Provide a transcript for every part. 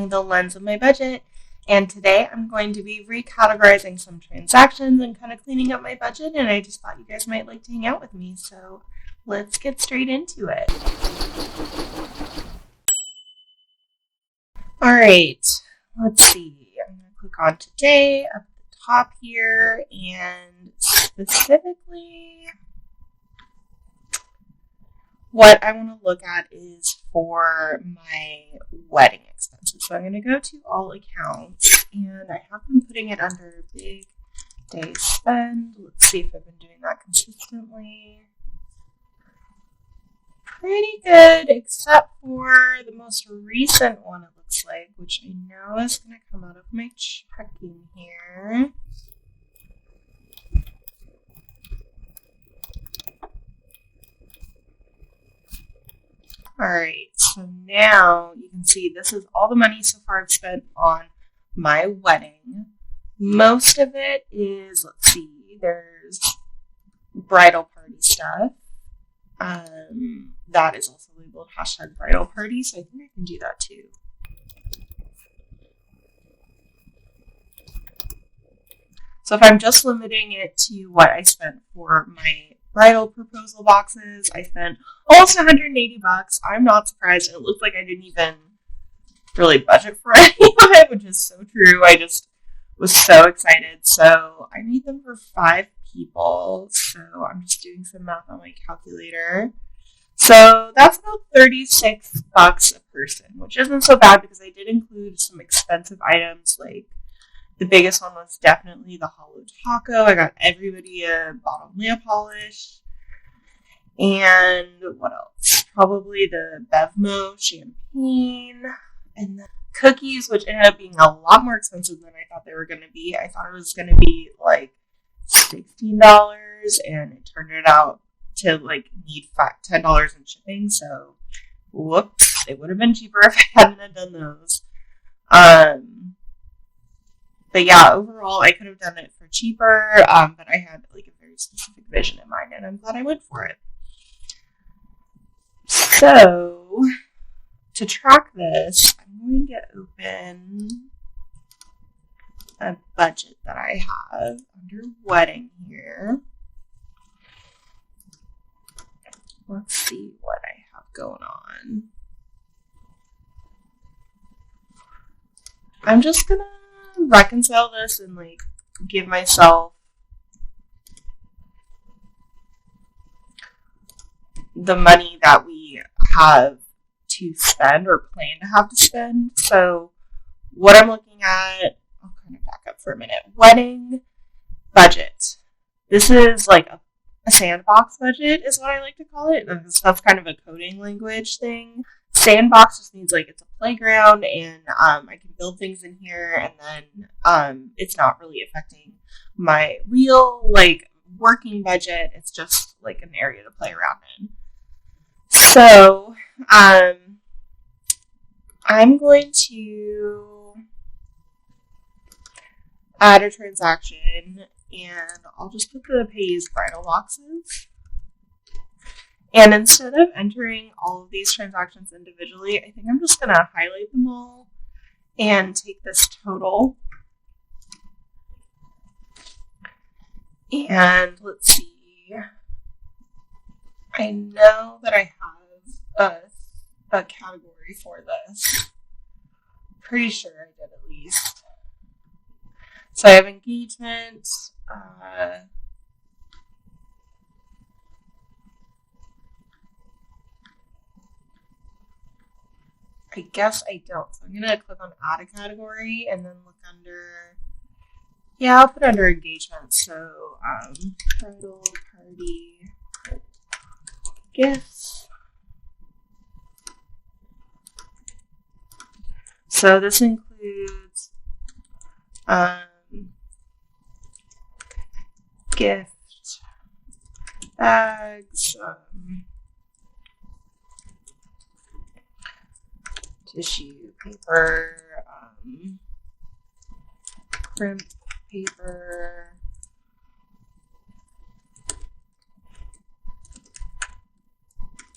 using the lens of my budget. And today I'm going to be recategorizing some transactions and kind of cleaning up my budget. And I just thought you guys might like to hang out with me. So let's get straight into it. All right, let's see. I'm going to click on today up at the top here, and specifically what I want to look at is for my wedding expenses. So I'm going to go to all accounts, and I have been putting it under big day spend. Let's see if I've been doing that consistently. Pretty good, except for the most recent one, it looks like, which I know is going to come out of my checking here. Alright, so now you can see this is all the money so far I've spent on my wedding. Most of it is, let's see, there's bridal party stuff. That is also labeled #bridal party, so I think I can do that too. So if I'm just limiting it to what I spent for my bridal proposal boxes, I spent almost $180. I'm not surprised. It looked like I didn't even really budget for any of it, which is so true. I just was so excited. So I made them for 5 people. So I'm just doing some math on my calculator. So that's about $36 a person, which isn't so bad because I did include some expensive items. Like the biggest one was definitely the hollow taco. I got everybody a bottle of nail polish. And what else? Probably the Bevmo champagne. And the cookies, which ended up being a lot more expensive than I thought they were going to be. I thought it was going to be like $16, and it turned it out to like need $10 in shipping. So, whoops, it would have been cheaper if I hadn't have done those. But yeah, overall, I could have done it for cheaper, but I had like a very specific vision in mind, and I'm glad I went for it. So, to track this, I'm going to open a budget that I have under wedding here. Let's see what I have going on. I'm just gonna reconcile this and like give myself the money that we have to spend or plan to have to spend. So what I'm looking at, I'll kind of back up for a minute. Wedding budget. This is like a sandbox budget is what I like to call it. That's kind of a coding language thing. Sandbox just means like it's a playground, and I can build things in here, and then it's not really affecting my real like working budget. It's just like an area to play around in. So I'm going to add a transaction, and I'll just put the payees bridal boxes. And instead of entering all of these transactions individually, I think I'm just going to highlight them all and take this total. And let's see. I know that I have a category for this. Pretty sure I did at least. So I have engagement. I guess I don't. So I'm going to click on add a category and then look under, yeah, I'll put under engagement. So, bridal party gifts. So this includes, gift bags, tissue paper, print paper,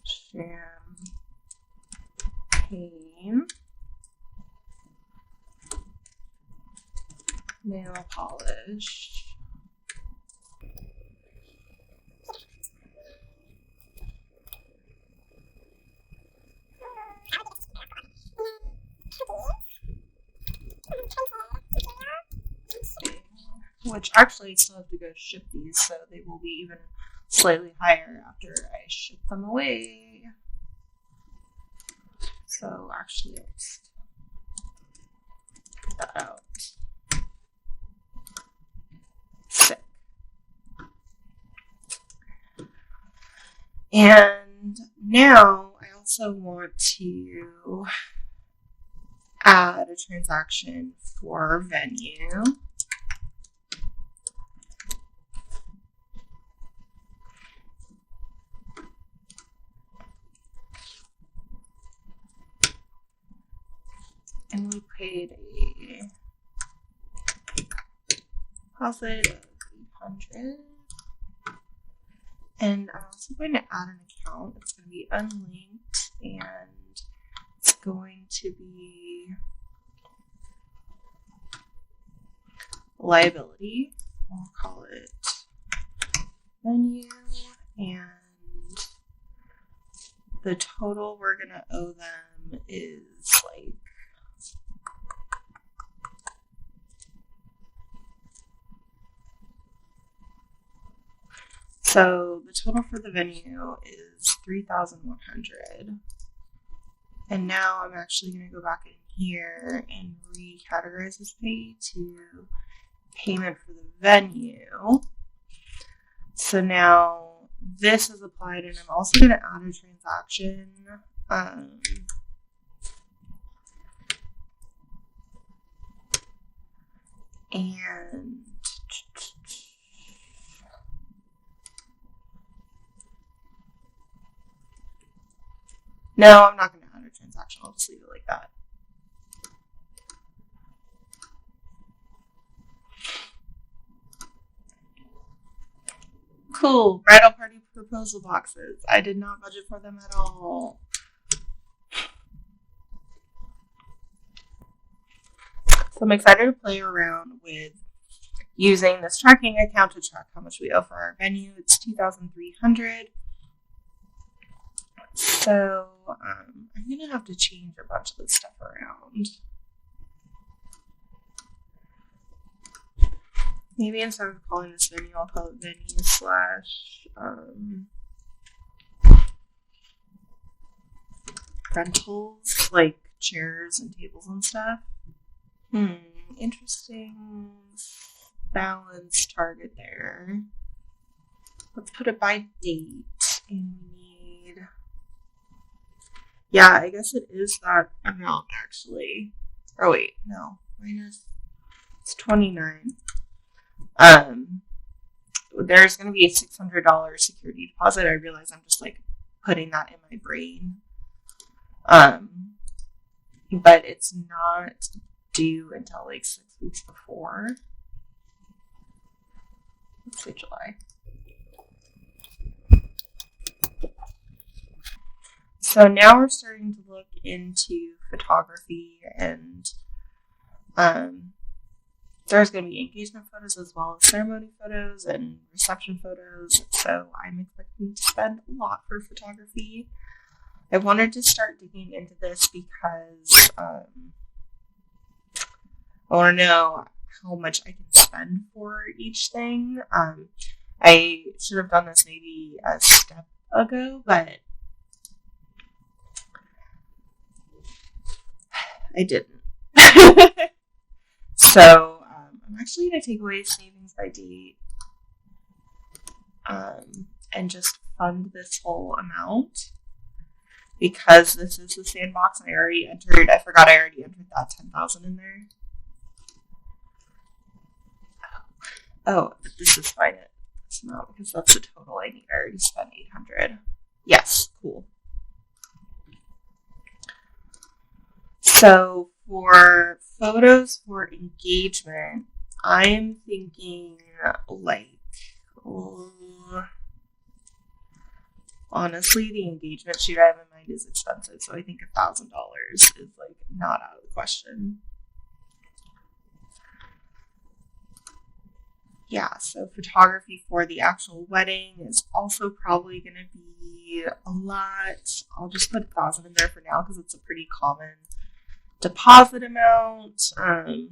champagne, nail polish. Which actually I still have to go ship these, so they will be even slightly higher after I ship them away. So actually, I'll just put that out. Sick. And now I also want to add a transaction for venue. And we paid a deposit of $800. And I'm also going to add an account. It's going to be unlinked, and it's going to be liability. We'll call it venue, and the total we're going to owe them is like so the total for the venue is $3,100. And now I'm actually going to go back in here and recategorize this pay to payment for the venue. So now this is applied, and I'm also going to add a transaction. And no, I'm not going to add a transaction. I'll just leave it like that. Cool. Bridal party proposal boxes. I did not budget for them at all. So I'm excited to play around with using this tracking account to track how much we owe for our venue. It's $2,300. So I'm going to have to change a bunch of this stuff around. Maybe instead of calling this venue, I'll call it venue slash rentals, like chairs and tables and stuff. Interesting balance target there. Let's put it by date, and we need, yeah, I guess it is that amount actually. Oh wait, no, minus, it's 29. There's going to be a $600 security deposit. I realize I'm just like putting that in my brain. But it's not due until like 6 weeks before. Let's say July. So now we're starting to look into photography, and there's going to be engagement photos as well as ceremony photos and reception photos. So I'm expecting to spend a lot for photography. I wanted to start digging into this because I want to know how much I can spend for each thing. I should have done this maybe a step ago, but I didn't. So I'm actually going to take away savings by date and just fund this whole amount, because this is the sandbox and I already entered, I forgot I already entered that 10,000 in there. Oh, but this is fine at this amount because that's the total I need. I already spent 800. Yes, cool. So for photos for engagement, I'm thinking like, honestly, the engagement shoot I have in mind is expensive, so I think $1,000 is like not out of the question. Yeah, so photography for the actual wedding is also probably going to be a lot. I'll just put 1,000 in there for now because it's a pretty common deposit amount. I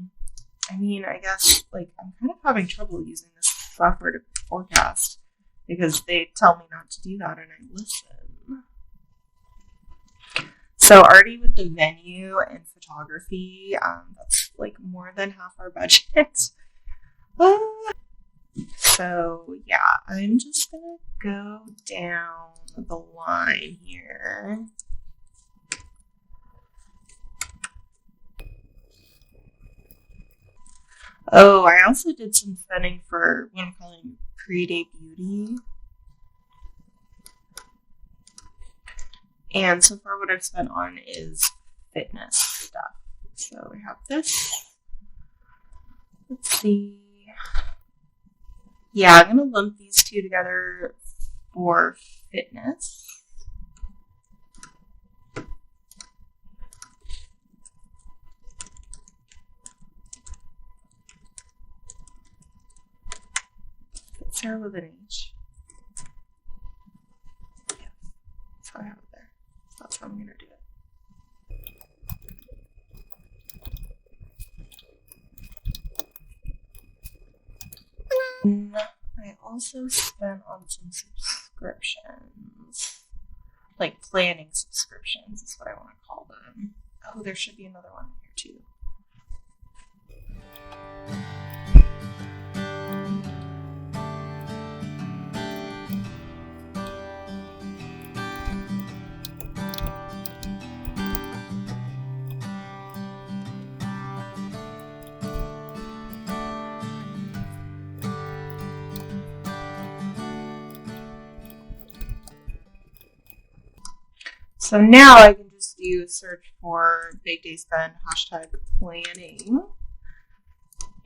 mean, I guess, like, I'm kind of having trouble using this software to forecast because they tell me not to do that and I listen. So already with the venue and photography, that's like more than half our budget. So yeah, I'm just gonna go down the line here. Oh, I also did some spending for what I'm calling pre-day beauty. And so far what I've spent on is fitness stuff. So we have this. Let's see. Yeah, I'm going to lump these two together for fitness. Sarah with an H. Yeah, that's how I have it there. That's how I'm going to do it. I also spent on some subscriptions. Like planning subscriptions is what I want to call them. Oh, there should be another one here too. So now I can just do a search for big day spend #planning,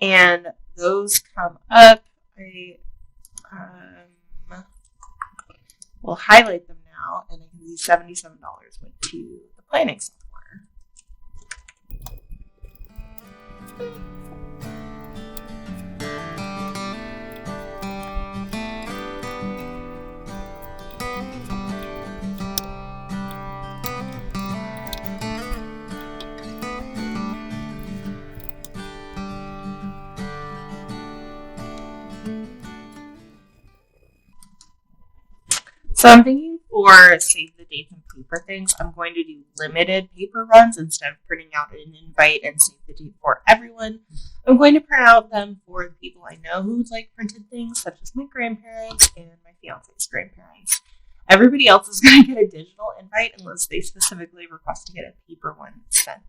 and those come up. I will highlight them now, and I can see $77 went to the planning software. So I'm thinking for save the dates and paper things, I'm going to do limited paper runs instead of printing out an invite and save the date for everyone. I'm going to print out them for the people I know who like printed things, such as my grandparents and my fiance's grandparents. Everybody else is going to get a digital invite unless they specifically request to get a paper one sent.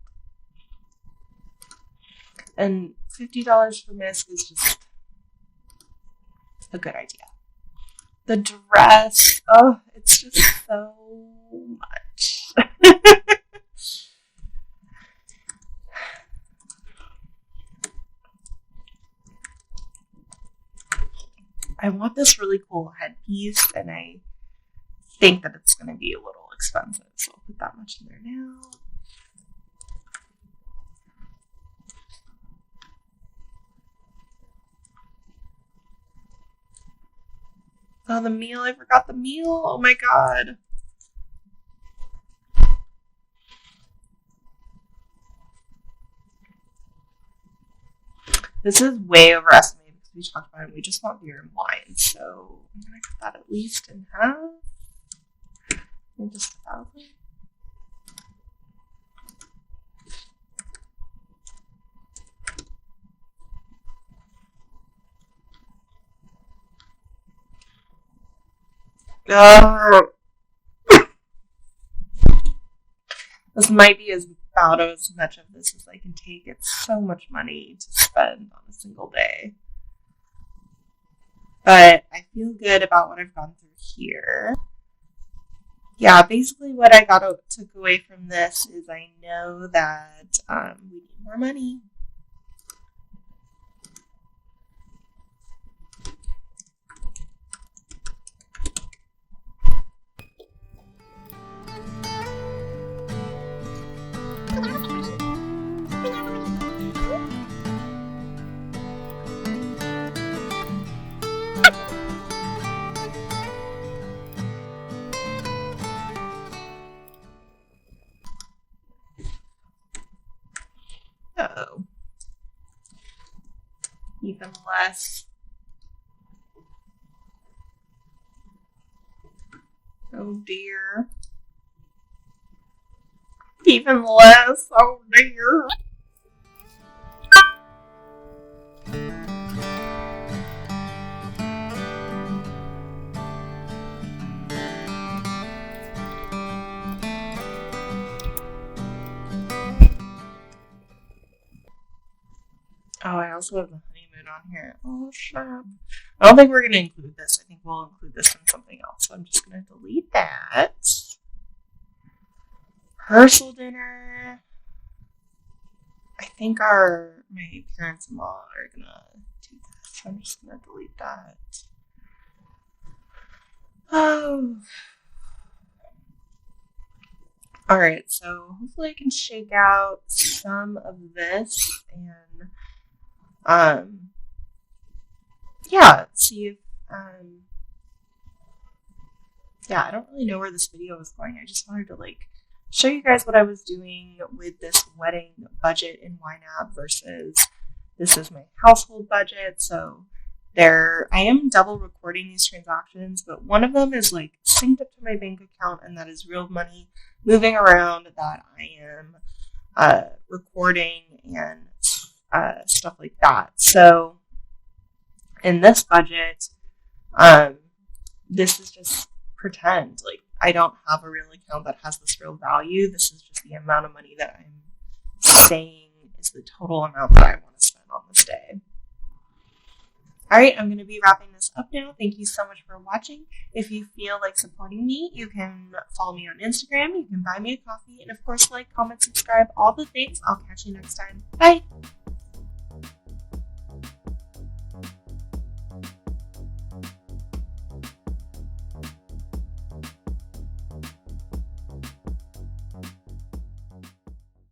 And $50 for MISC is just a good idea. The dress, oh, it's just so much. I want this really cool headpiece, and I think that it's going to be a little expensive, so I'll put that much in there now. Oh, the meal. I forgot the meal. Oh my god. This is way overestimated because we talked about it. We just want beer and wine. So I'm going to cut that at least in half. Maybe just 1,000. This might be about as much of this as I can take. It's so much money to spend on a single day. But I feel good about what I've gone through here. Yeah, basically what I took away from this is I know that we need more money. Oh. Even less. Oh dear. Even less. Oh dear. Oh, I also have the honeymoon on here. Oh, snap. I don't think we're going to include this. I think we'll include this in something else. So I'm just going to delete that. Rehearsal dinner. I think my parents-in-law are going to do this. I'm just going to delete that. Oh. Alright, so hopefully I can shake out some of this and see if, I don't really know where this video was going. I just wanted to, show you guys what I was doing with this wedding budget in YNAB versus this is my household budget. So I am double recording these transactions, but one of them is, synced up to my bank account, and that is real money moving around that I am recording and stuff like that. So in this budget, this is just pretend. I don't have a real account that has this real value. This is just the amount of money that I'm saying is the total amount that I want to spend on this day. Alright, I'm going to be wrapping this up now. Thank you so much for watching. If you feel like supporting me, you can follow me on Instagram. You can buy me a coffee. And of course, comment, subscribe, all the things. I'll catch you next time. Bye!